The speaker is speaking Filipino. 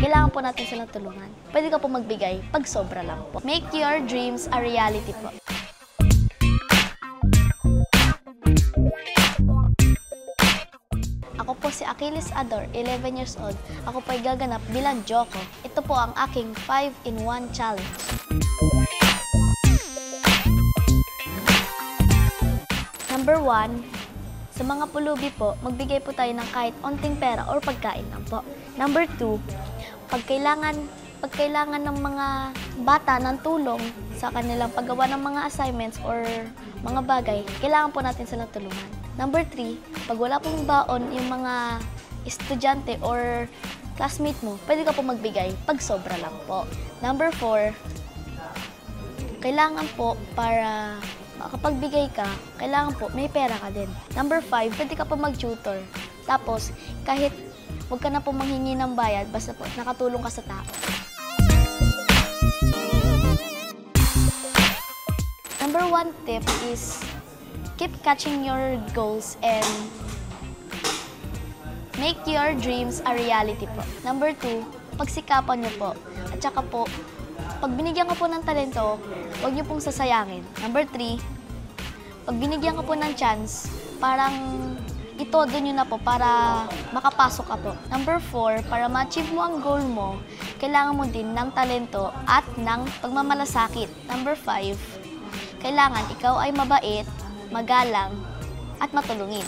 kailangan po natin silang tulungan. Pwede ka po magbigay pag sobra lang po. Make your dreams a reality po. Ako po si Achilles Ador, 11 years old. Ako po ay gaganap bilang Joko. Ito po ang aking 5-in-1 challenge. Number 1, sa mga pulubi po, magbigay po tayo ng kahit onting pera or pagkain lang po. Number 2, pag kailangan ng mga bata ng tulong sa kanilang paggawa ng mga assignments or mga bagay, kailangan po natin silang tulungan. Number 3, pag wala pong baon yung mga estudyante or classmate mo, pwede ka po magbigay pag sobra lang po. Number 4, kailangan po para kapag bigay ka, kailangan po may pera ka din. Number 5, pwede ka po mag-tutor. Tapos, kahit huwag ka na po manghingi ng bayad, basta po nakatulong ka sa tao. Number 1 tip is keep catching your goals and make your dreams a reality po. Number 2, pagsikapan niyo po. At saka po, pag binigyan ka po ng talento, huwag niyo pong sasayangin. Number 3, pag binigyan ka po ng chance, parang itodo niyo na po para makapasok ka po. Number 4, para ma-achieve mo ang goal mo, kailangan mo din ng talento at ng pagmamalasakit. Number 5, kailangan ikaw ay mabait, magalang, at matulungin.